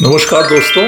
नमस्कार दोस्तों।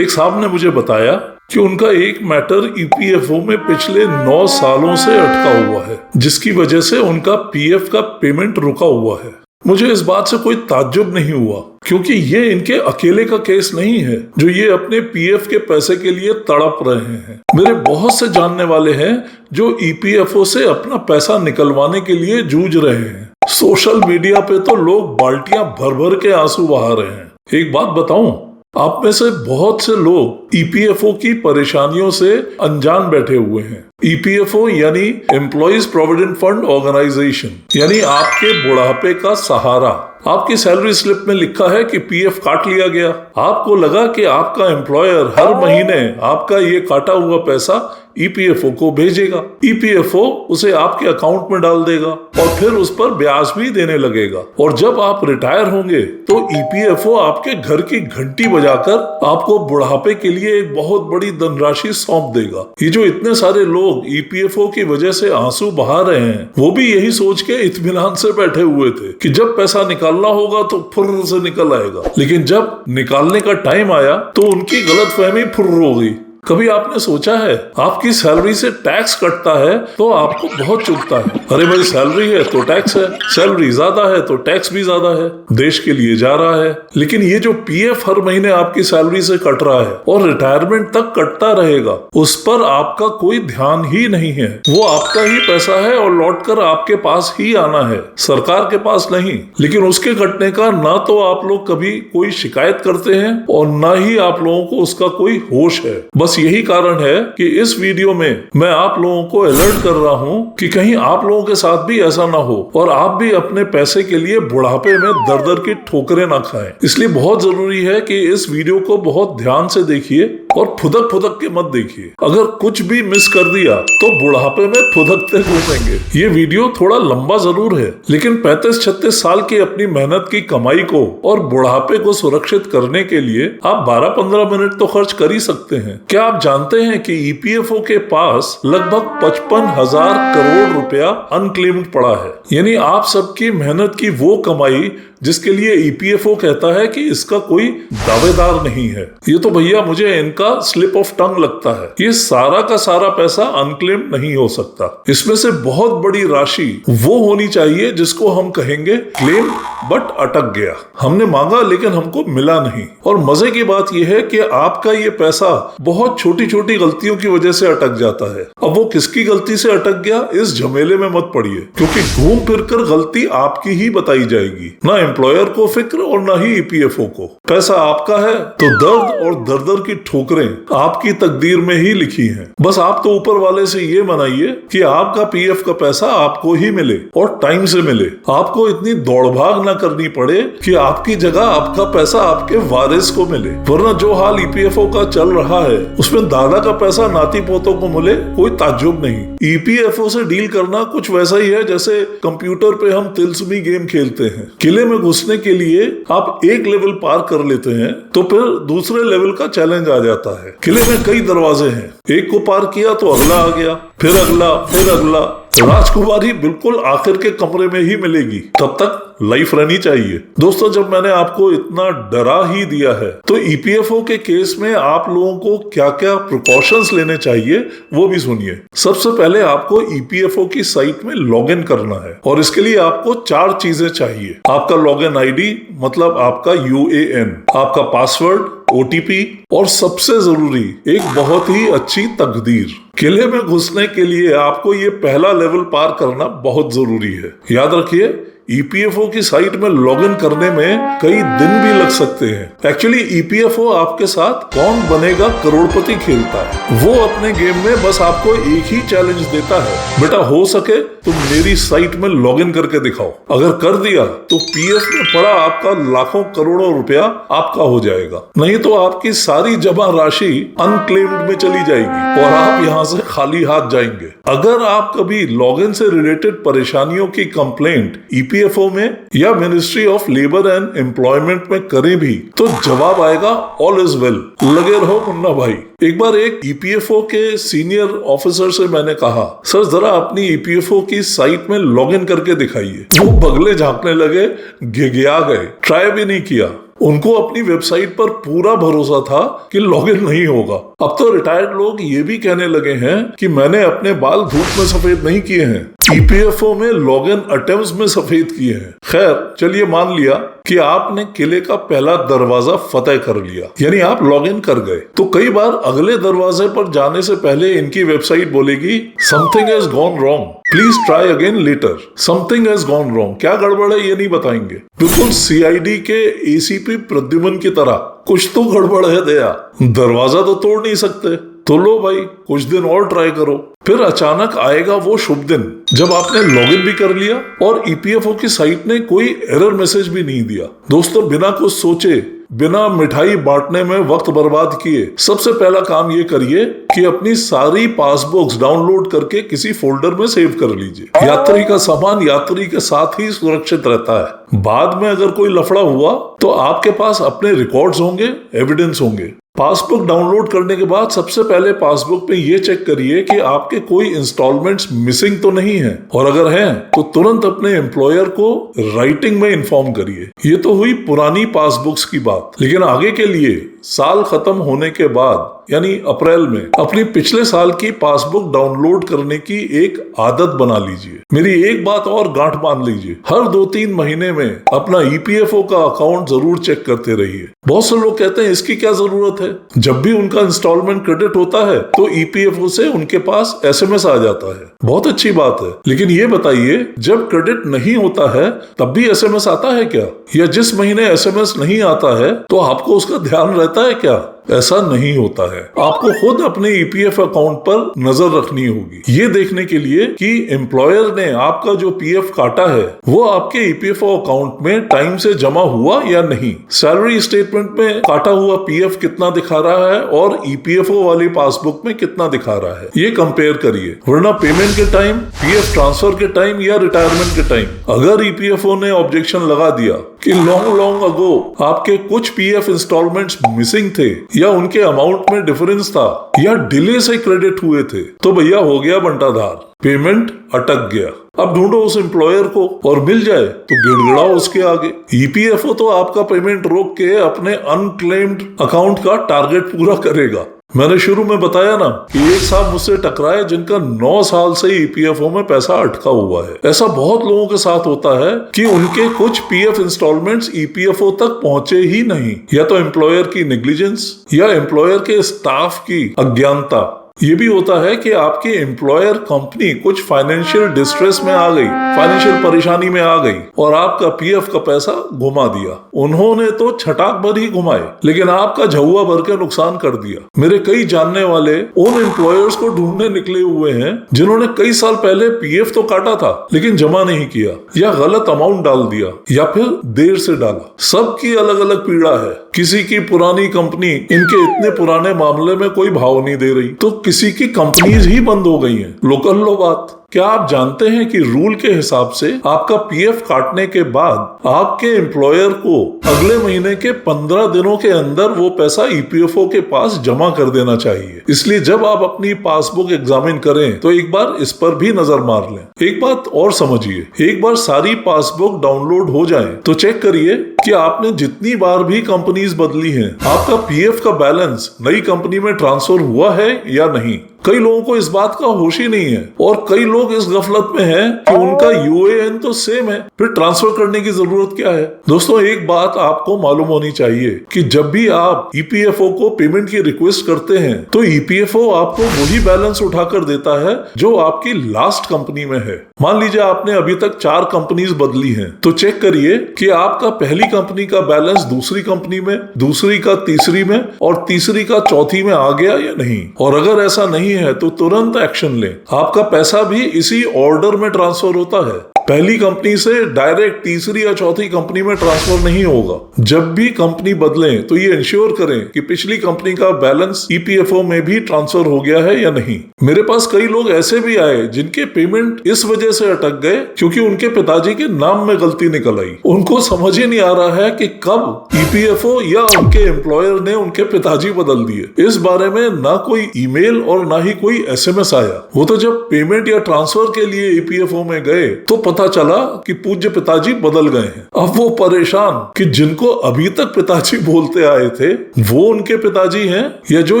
एक साहब ने मुझे बताया कि उनका एक मैटर ईपीएफओ में पिछले 9 सालों से अटका हुआ है, जिसकी वजह से उनका पीएफ का पेमेंट रुका हुआ है। मुझे इस बात से कोई ताज्जुब नहीं हुआ, क्योंकि ये इनके अकेले का केस नहीं है जो ये अपने पीएफ के पैसे के लिए तड़प रहे हैं। मेरे बहुत से जानने वाले हैं जो ईपीएफओ से अपना पैसा निकलवाने के लिए जूझ रहे हैं। सोशल मीडिया पे तो लोग बाल्टियां भर भर के आंसू बहा रहे हैं। एक बात बताऊं, आप में से बहुत से लोग ईपीएफओ की परेशानियों से अनजान बैठे हुए हैं। ईपीएफओ यानी एम्प्लॉइज प्रोविडेंट फंड ऑर्गेनाइजेशन, यानी आपके बुढ़ापे का सहारा। आपकी सैलरी स्लिप में लिखा है कि पीएफ काट लिया गया। आपको लगा कि आपका एम्प्लॉयर हर महीने आपका ये काटा हुआ पैसा ईपीएफओ को भेजेगा। ईपीएफओ उसे आपके अकाउंट में डाल देगा और फिर उस पर ब्याज भी देने लगेगा। और जब आप रिटायर होंगे तो ईपीएफओ आपके घर की घंटी बजाकर आपको बुढ़ापे के लिए एक बहुत बड़ी धनराशि सौंप देगा। ये जो इतने सारे लोग ईपीएफओ की वजह से आंसू बहा रहे हैं, वो भी यही सोच के इत्मीनान से बैठे हुए थे कि जब पैसा निकालना होगा तो फुर्र से निकल आएगा। लेकिन जब निकालने का टाइम आया तो उनकी गलतफहमी फुर्र हो गई। कभी आपने सोचा है, आपकी सैलरी से टैक्स कटता है तो आपको बहुत चुभता है। अरे भाई, सैलरी है तो टैक्स है, सैलरी ज्यादा है तो टैक्स भी ज्यादा है, देश के लिए जा रहा है। लेकिन ये जो पीएफ हर महीने आपकी सैलरी से कट रहा है और रिटायरमेंट तक कटता रहेगा, उस पर आपका कोई ध्यान ही नहीं है। वो आपका ही पैसा है और लौट कर आपके पास ही आना है, सरकार के पास नहीं। लेकिन उसके कटने का ना तो आप लोग कभी कोई शिकायत करते हैं और ना ही आप लोगों को उसका कोई होश है। बस यही कारण है कि इस वीडियो में मैं आप लोगों को अलर्ट कर रहा हूं कि कहीं आप लोगों के साथ भी ऐसा ना हो और आप भी अपने पैसे के लिए बुढ़ापे में दर दर की ठोकरें ना खाएं। इसलिए बहुत जरूरी है कि इस वीडियो को बहुत ध्यान से देखिए और फुदक फुदक के मत देखिए। अगर कुछ भी मिस कर दिया तो बुढ़ापे में फुदकते घूमेंगे। ये वीडियो थोड़ा लंबा जरूर है, लेकिन 35-36 साल की अपनी मेहनत की कमाई को और बुढ़ापे को सुरक्षित करने के लिए आप 12-15 मिनट तो खर्च कर ही सकते हैं। क्या आप जानते हैं कि ईपीएफओ के पास लगभग 55,000 करोड़ रुपया अनक्लेम्ड पड़ा है? यानी आप सबकी मेहनत की वो कमाई जिसके लिए ईपीएफओ कहता है कि इसका कोई दावेदार नहीं है। ये तो भैया मुझे इनका स्लिप ऑफ टंग लगता है। ये सारा का सारा पैसा अनक्लेम्ड नहीं हो सकता। इसमें से बहुत बड़ी राशि वो होनी चाहिए जिसको हम कहेंगे क्लेम बट अटक गया। हमने मांगा लेकिन हमको मिला नहीं। और मजे की बात यह है कि आपका ये पैसा बहुत छोटी छोटी गलतियों की वजह से अटक जाता है। अब वो किसकी गलती से अटक गया, इस झमेले में मत पड़िए, क्योंकि घूम फिर कर गलती आपकी ही बताई जाएगी। ना एम्प्लॉयर को फिक्र और ना ही ईपीएफओ को। पैसा आपका है तो दर्द और दर-दर की ठोकरें आपकी तकदीर में ही लिखी हैं। बस आप तो ऊपर वाले से ये मनाइए कि आपका पीएफ का पैसा आपको ही मिले और टाइम से मिले। आपको इतनी दौड़भाग ना करनी पड़े कि आपकी जगह आपका पैसा आपके वारिस को मिले। वरना जो हाल ईपीएफओ का चल रहा है उसमें दादा का पैसा नाती पोतों को मिले, कोई ताज्जुब नहीं। ईपीएफओ से डील करना कुछ वैसा ही है जैसे कंप्यूटर पे हम तिलस्मी गेम खेलते हैं। किले में घुसने के लिए आप एक लेवल पार कर लेते हैं तो फिर दूसरे लेवल का चैलेंज आ जाता है। किले में कई दरवाजे हैं, एक को पार किया तो अगला आ गया, फिर अगला, फिर अगला। राजकुमारी बिल्कुल आखिर के कमरे में ही मिलेगी, तब तक लाइफ रहनी चाहिए। दोस्तों, जब मैंने आपको इतना डरा ही दिया है तो ईपीएफओ के केस में आप लोगों को क्या क्या प्रिकॉशंस लेने चाहिए वो भी सुनिए। सबसे पहले आपको ईपीएफओ की साइट में लॉगिन करना है और इसके लिए आपको 4 चीजें चाहिए। आपका लॉगिन आईडी मतलब आपका यूएएन, आपका पासवर्ड, ओटीपी और सबसे जरूरी एक बहुत ही अच्छी तकदीर। किले में घुसने के लिए आपको ये पहला लेवल पार करना बहुत जरूरी है। याद रखिए, ईपीएफओ की साइट में लॉगिन करने में कई दिन भी लग सकते हैं। एक्चुअली ईपीएफओ आपके साथ कौन बनेगा करोड़पति खेलता है। वो अपने गेम में बस आपको एक ही चैलेंज देता है, बेटा हो सके तो मेरी साइट में लॉगिन करके दिखाओ। अगर कर दिया तो पीएफ में पड़ा आपका लाखों करोड़ों रुपया आपका हो जाएगा, नहीं तो आपकी सारी जमा राशि अनक्लेम्ड में चली जाएगी और आप यहाँ से खाली हाथ जाएंगे। अगर आप कभी लॉगिन से रिलेटेड परेशानियों की कंप्लेंट ईपीएफओ में या ministry of labour and employment में करें भी तो जवाब आएगा ऑल इज वेल। लगे रहो मुन्ना भाई। एक बार एक ईपीएफओ के सीनियर ऑफिसर से मैंने कहा, सर जरा अपनी ईपीएफओ की साइट में लॉगिन करके दिखाइए। वो बगले झांकने लगे, घिघिया गए, ट्राई भी नहीं किया। उनको अपनी वेबसाइट पर पूरा भरोसा था कि लॉगिन नहीं होगा। अब तो रिटायर्ड लोग ये भी कहने लगे हैं कि मैंने अपने बाल धूप में सफेद नहीं किए हैं, ईपीएफओ में लॉगिन अटेम्प्ट्स में सफेद किए हैं। खैर चलिए मान लिया कि आपने किले का पहला दरवाजा फतेह कर लिया, यानी आप लॉगिन कर गए। तो कई बार अगले दरवाजे पर जाने से पहले इनकी वेबसाइट बोलेगी something has gone wrong, please try again later. Something has gone wrong, क्या गड़बड़ है ये नहीं बताएंगे। बिल्कुल सीआईडी के एसीपी प्रद्युमन की तरह कुछ तो गड़बड़ है दया, दरवाजा तो तोड़ नहीं सकते, तो लो भाई कुछ दिन और ट्राई करो। फिर अचानक आएगा वो शुभ दिन जब आपने लॉगिन भी कर लिया और ईपीएफओ की साइट ने कोई एरर मैसेज भी नहीं दिया। दोस्तों बिना कुछ सोचे, बिना मिठाई बांटने में वक्त बर्बाद किए, सबसे पहला काम ये करिए कि अपनी सारी पासबुक्स डाउनलोड करके किसी फोल्डर में सेव कर लीजिए। यात्री का सामान यात्री के साथ ही सुरक्षित रहता है। बाद में अगर कोई लफड़ा हुआ तो आपके पास अपने रिकॉर्ड्स होंगे, एविडेंस होंगे। पासबुक डाउनलोड करने के बाद सबसे पहले पासबुक पे ये चेक करिए कि आपके कोई इंस्टॉलमेंट्स मिसिंग तो नहीं है, और अगर हैं तो तुरंत अपने एम्प्लॉयर को राइटिंग में इन्फॉर्म करिए। ये तो हुई पुरानी पासबुक्स की बात, लेकिन आगे के लिए साल खत्म होने के बाद यानी अप्रैल में अपनी पिछले साल की पासबुक डाउनलोड करने की एक आदत बना लीजिए। मेरी एक बात और गांठ बांध लीजिए, हर 2-3 महीने में अपना ईपीएफओ का अकाउंट जरूर चेक करते रहिए। बहुत से लोग कहते हैं इसकी क्या जरूरत है, जब भी उनका इंस्टॉलमेंट क्रेडिट होता है तो ईपीएफओ से उनके पास एसएमएस आ जाता है। बहुत अच्छी बात है, लेकिन ये बताइए जब क्रेडिट नहीं होता है तब भी एसएमएस आता है क्या? या जिस महीने एसएमएस नहीं आता है तो आपको उसका ध्यान रहता है क्या? ऐसा नहीं होता है। आपको खुद अपने ईपीएफ अकाउंट पर नजर रखनी होगी, ये देखने के लिए कि एम्प्लॉयर ने आपका जो पीएफ काटा है वो आपके ईपीएफओ अकाउंट में टाइम से जमा हुआ या नहीं। सैलरी स्टेटमेंट में काटा हुआ पीएफ कितना दिखा रहा है और ईपीएफओ वाली पासबुक में कितना दिखा रहा है, ये कंपेयर करिए। वरना पेमेंट के टाइम, पीएफ ट्रांसफर के टाइम या रिटायरमेंट के टाइम अगर ईपीएफओ ने ऑब्जेक्शन लगा दिया कि लॉन्ग अगो आपके कुछ पीएफ इंस्टॉलमेंट्स मिसिंग थे या उनके अमाउंट में डिफरेंस था या डिले से क्रेडिट हुए थे, तो भैया हो गया बंटाधार, पेमेंट अटक गया। अब ढूंढो उस एम्प्लॉयर को और मिल जाए तो गिड़गिड़ाओ उसके आगे। ईपीएफओ तो आपका पेमेंट रोक के अपने अनक्लेम्ड अकाउंट का टारगेट पूरा करेगा। मैंने शुरू में बताया ना कि एक साहब मुझसे टकराए जिनका 9 साल से ईपीएफओ में पैसा अटका हुआ है। ऐसा बहुत लोगों के साथ होता है कि उनके कुछ पीएफ इंस्टॉलमेंट्स ईपीएफओ तक पहुंचे ही नहीं, या तो एम्प्लॉयर की नेग्लिजेंस या एम्प्लॉयर के स्टाफ की अज्ञानता। ये भी होता है कि आपकी एम्प्लॉयर कंपनी कुछ फाइनेंशियल डिस्ट्रेस में आ गई, फाइनेंशियल परेशानी में आ गई और आपका पीएफ का पैसा घुमा दिया। उन्होंने तो छटाक भर ही घुमाए, लेकिन आपका झुआ भर के नुकसान कर दिया। मेरे कई जानने वाले उन एम्प्लॉयर्स को ढूंढने निकले हुए हैं जिन्होंने कई साल पहले पीएफ तो काटा था लेकिन जमा नहीं किया, या गलत अमाउंट डाल दिया, या फिर देर से डाला। सबकी अलग अलग पीड़ा है। किसी की पुरानी कंपनी इनके इतने पुराने मामले में कोई भाव नहीं दे रही, तो किसी की कंपनीज ही बंद हो गई हैं। लोकल लो बात। क्या आप जानते हैं कि रूल के हिसाब से आपका पीएफ काटने के बाद आपके एम्प्लॉयर को अगले महीने के 15 दिनों के अंदर वो पैसा ईपीएफओ के पास जमा कर देना चाहिए। इसलिए जब आप अपनी पासबुक एग्जामिन करें तो एक बार इस पर भी नजर मार लें। एक बात और समझिए, एक बार सारी पासबुक डाउनलोड हो जाए तो चेक करिए कि आपने जितनी बार भी कंपनीज बदली हैं, आपका पीएफ का बैलेंस नई कंपनी में ट्रांसफर हुआ है या नहीं। कई लोगों को इस बात का होश ही नहीं है और कई लोग इस गफलत में हैं कि उनका यूएएन तो सेम है, फिर ट्रांसफर करने की जरूरत क्या है। दोस्तों एक बात आपको मालूम होनी चाहिए कि जब भी आप ईपीएफओ को पेमेंट की रिक्वेस्ट करते हैं तो ईपीएफओ आपको वही बैलेंस उठाकर देता है जो आपकी लास्ट कंपनी में है। मान लीजिए आपने अभी तक 4 कंपनीज बदली हैं, तो चेक करिए कि आपका पहली कंपनी का बैलेंस दूसरी कंपनी में, दूसरी का तीसरी में और तीसरी का चौथी में आ गया या नहीं। और अगर ऐसा नहीं है तो तुरंत एक्शन लें। आपका पैसा भी इसी ऑर्डर में ट्रांसफर होता है। पहली कंपनी से डायरेक्ट तीसरी या चौथी कंपनी में ट्रांसफर नहीं होगा। जब भी कंपनी बदलें तो ये इंश्योर करें कि पिछली कंपनी का बैलेंस ईपीएफओ में भी ट्रांसफर हो गया है या नहीं। मेरे पास कई लोग ऐसे भी आए जिनके पेमेंट इस वजह से अटक गए क्योंकि उनके पिताजी के नाम में गलती निकल आई। उनको समझ ही नहीं आ रहा है कि कब ईपीएफओ या उनके एम्प्लॉयर ने उनके पिताजी बदल दिए। इस बारे में ना कोई ईमेल और ना ही कोई एसएमएस आया। वो तो जब पेमेंट या ट्रांसफर के लिए ईपीएफओ में गए तो पता चला कि पूज्य पिताजी बदल गए हैं। अब वो परेशान कि जिनको अभी तक पिताजी बोलते आए थे वो उनके पिताजी हैं या जो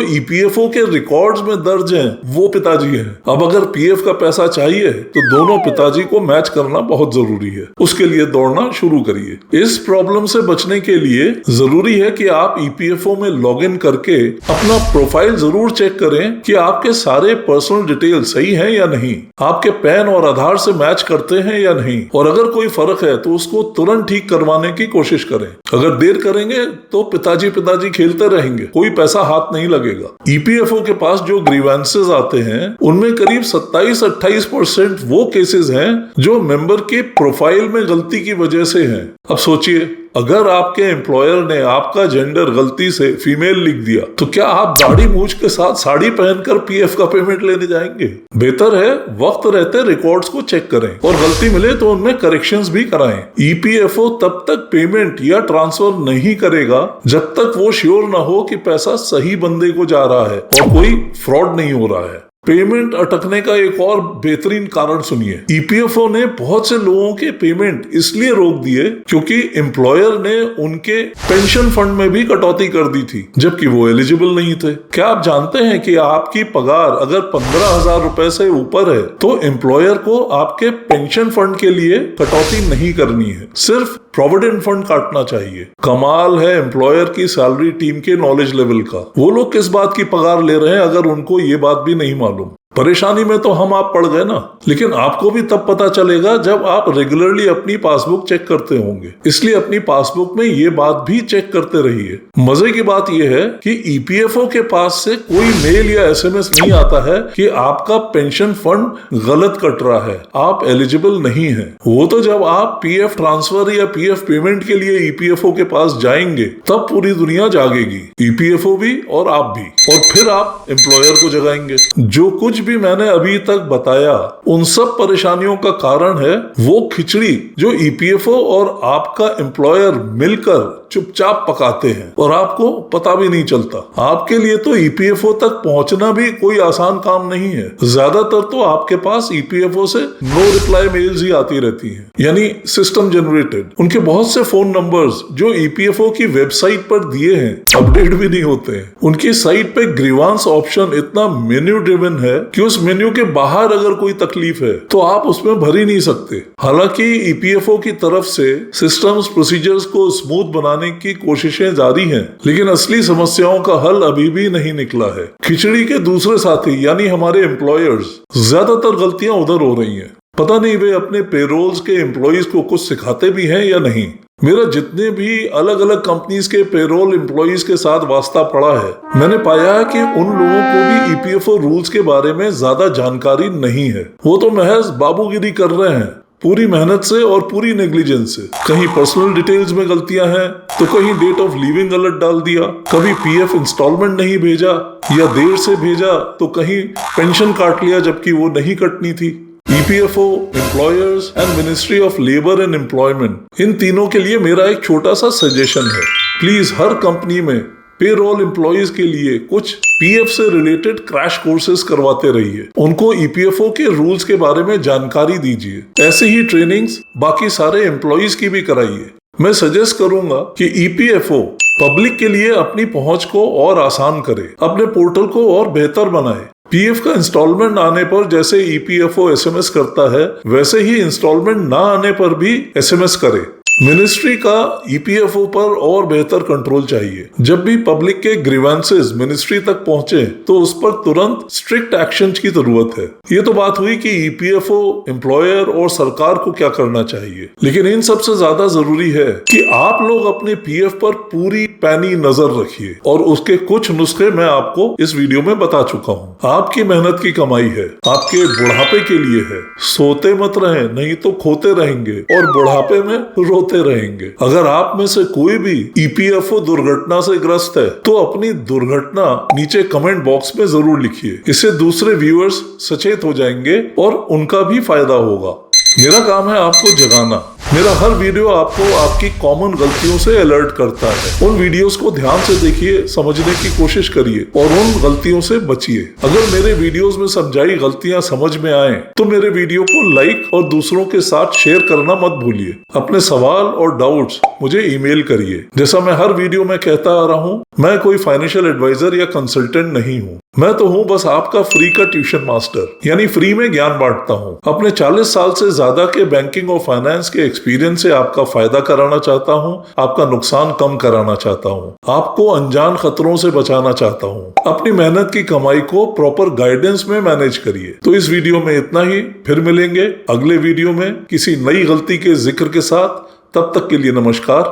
ईपीएफओ के रिकॉर्ड्स में दर्ज हैं वो पिताजी हैं। अब अगर पीएफ का पैसा चाहिए तो दोनों पिताजी को मैच करना बहुत जरूरी है। उसके लिए दौड़ना शुरू करिए। इस प्रॉब्लम से बचने के लिए जरूरी है कि आप ईपीएफओ में लॉग इन करके अपना प्रोफाइल जरूर चेक करें कि आपके सारे पर्सनल डिटेल सही हैं या नहीं, आपके पैन और आधार से मैच करते हैं या नहीं, और अगर कोई फर्क है तो उसको तुरंत ठीक करवाने की कोशिश करें। अगर देर करेंगे तो पिताजी खेलते रहेंगे, कोई पैसा हाथ नहीं लगेगा। ईपीएफओ के पास जो ग्रीवेंसेस आते हैं उनमें करीब 27-28% वो केसेस हैं जो मेंबर के प्रोफाइल में गलती की वजह से हैं। अब सोचिए, अगर आपके एम्प्लॉयर ने आपका जेंडर गलती से फीमेल लिख दिया तो क्या आप दाढ़ी मूछ के साथ साड़ी पहनकर पीएफ का पेमेंट लेने जाएंगे? बेहतर है वक्त रहते रिकॉर्ड्स को चेक करें और गलती मिले तो उनमें करेक्शंस भी कराएं। ईपीएफओ तब तक पेमेंट या ट्रांसफर नहीं करेगा जब तक वो श्योर ना हो कि पैसा सही बंदे को जा रहा है और कोई फ्रॉड नहीं हो रहा है। पेमेंट अटकने का एक और बेहतरीन कारण सुनिए। ईपीएफओ ने बहुत से लोगों के पेमेंट इसलिए रोक दिए क्योंकि एम्प्लॉयर ने उनके पेंशन फंड में भी कटौती कर दी थी जबकि वो एलिजिबल नहीं थे। क्या आप जानते हैं कि आपकी पगार अगर 15,000 रुपए से ऊपर है तो एम्प्लॉयर को आपके पेंशन फंड के लिए कटौती नहीं करनी है, सिर्फ प्रोविडेंट फंड काटना चाहिए। कमाल है एम्प्लॉयर की सैलरी टीम के नॉलेज लेवल का। वो लोग किस बात की पगार ले रहे हैं अगर उनको ये बात भी नहीं मालूम। परेशानी में तो हम आप पड़ गए ना, लेकिन आपको भी तब पता चलेगा जब आप रेगुलरली अपनी पासबुक चेक करते होंगे। इसलिए अपनी पासबुक में ये बात भी चेक करते रहिए। मजे की बात यह है कि ईपीएफओ के पास से कोई मेल या एसएमएस नहीं आता है कि आपका पेंशन फंड गलत कट रहा है, आप एलिजिबल नहीं हैं। वो तो जब आप पीएफ ट्रांसफर या पीएफ पेमेंट के लिए ईपीएफओ के पास जाएंगे तब पूरी दुनिया जागेगी, ईपीएफओ भी और आप भी, और फिर आप एम्प्लॉयर को जगाएंगे। जो कुछ भी मैंने अभी तक बताया उन सब परेशानियों का कारण है वो खिचड़ी जो ईपीएफओ और आपका एम्प्लॉयर मिलकर चुपचाप पकाते हैं और आपको पता भी नहीं चलता। आपके लिए तो ईपीएफओ तक पहुंचना भी कोई आसान काम नहीं है। ज्यादातर तो आपके पास ईपीएफओ से नो रिप्लाई मेल्स ही आती रहती हैं, यानी सिस्टम जनरेटेड। उनके बहुत से फोन नंबर्स जो ईपीएफओ की वेबसाइट पर दिए हैं अपडेट भी नहीं होते हैं। उनकी साइट पे ग्रीवांस ऑप्शन इतना मेन्यू ड्रिवन है कि उस मेन्यू के बाहर अगर कोई तकलीफ है तो आप उसमें भर ही नहीं सकते। हालांकि ईपीएफओ की तरफ से सिस्टम्स प्रोसीजर्स को स्मूथ बनाने की कोशिशें जारी हैं, लेकिन असली समस्याओं का हल अभी भी नहीं निकला है। खिचड़ी के दूसरे साथी यानी हमारे एम्प्लॉयर्स, ज्यादातर गलतियां उधर हो रही हैं। पता नहीं वे अपने पेरोल्स के एम्प्लॉयज को कुछ सिखाते भी हैं या नहीं। मेरा जितने भी अलग अलग कंपनीज के पेरोल एम्प्लॉयज के साथ वास्ता पड़ा है, मैंने पाया कि उन लोगों को भी ईपीएफओ रूल्स के बारे में ज्यादा जानकारी नहीं है। वो तो महज बाबूगिरी कर रहे हैं, पूरी मेहनत से और पूरी नेग्लिजेंस से। कहीं पर्सनल डिटेल्स में गलतियां हैं तो कहीं डेट ऑफ लीविंग गलत डाल दिया, कभी पीएफ इंस्टॉलमेंट नहीं भेजा या देर से भेजा तो कहीं पेंशन काट लिया जबकि वो नहीं कटनी थी। EPFO, employers and ministry of labour and employment, इन तीनों के लिए मेरा एक छोटा सा सजेशन है। प्लीज हर कंपनी में पेरोल एम्प्लॉयज के लिए कुछ पीएफ से रिलेटेड क्रैश कोर्सेज करवाते रहिए। उनको ईपीएफओ के रूल्स के बारे में जानकारी दीजिए। ऐसे ही ट्रेनिंग्स बाकी सारे एम्प्लॉयज की भी कराइए। मैं सजेस्ट करूंगा कि ईपीएफओ पब्लिक के लिए अपनी पहुंच को और आसान करे, अपने पोर्टल को और बेहतर बनाए। पीएफ का इंस्टॉलमेंट आने पर जैसे ईपीएफओ एसएमएस करता है वैसे ही इंस्टॉलमेंट ना आने पर भी एसएमएस करे। मिनिस्ट्री का ईपीएफओ पर और बेहतर कंट्रोल चाहिए। जब भी पब्लिक के ग्रीवेंसेस मिनिस्ट्री तक पहुंचे तो उस पर तुरंत स्ट्रिक्ट एक्शन की जरूरत है। ये तो बात हुई कि ईपीएफओ, एम्प्लॉयर और सरकार को क्या करना चाहिए, लेकिन इन सबसे ज्यादा जरूरी है कि आप लोग अपने पीएफ पर पूरी पैनी नजर रखिए और उसके कुछ नुस्खे मैं आपको इस वीडियो में बता चुका हूँ। आपकी मेहनत की कमाई है, आपके बुढ़ापे के लिए है। सोते मत रहें, नहीं तो खोते रहेंगे और बुढ़ापे में रोते रहेंगे। अगर आप में से कोई भी ईपीएफओ दुर्घटना से ग्रस्त है तो अपनी दुर्घटना नीचे कमेंट बॉक्स में जरूर लिखिए। इससे दूसरे व्यूअर्स सचेत हो जाएंगे और उनका भी फायदा होगा। मेरा काम है आपको जगाना, मेरा हर वीडियो आपको आपकी कॉमन गलतियों से अलर्ट करता है। उन वीडियोस को ध्यान से देखिए, समझने की कोशिश करिए और उन गलतियों से बचिए। अगर मेरे वीडियोस में समझाई गलतियां समझ में आए तो मेरे वीडियो को लाइक और दूसरों के साथ शेयर करना मत भूलिए। अपने सवाल और डाउट्स मुझे ईमेल करिए। जैसा मैं हर वीडियो में कहता आ रहा हूँ, मैं कोई फाइनेंशियल एडवाइजर या कंसल्टेंट नहीं हूँ। मैं तो हूँ बस आपका फ्री का ट्यूशन मास्टर, यानी फ्री में ज्ञान बांटता हूँ। अपने 40 साल से ज्यादा के बैंकिंग और फाइनेंस के एक्सपीरियंस से आपका फायदा कराना चाहता हूँ, आपका नुकसान कम कराना चाहता हूँ, आपको अनजान खतरों से बचाना चाहता हूँ। अपनी मेहनत की कमाई को प्रॉपर गाइडेंस में मैनेज करिए। तो इस वीडियो में इतना ही, फिर मिलेंगे अगले वीडियो में किसी नई गलती के जिक्र के साथ। तब तक के लिए नमस्कार,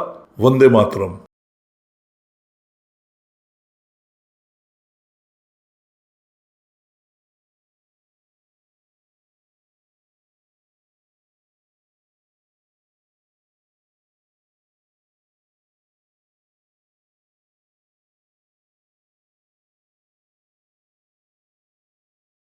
वंदे मातरम।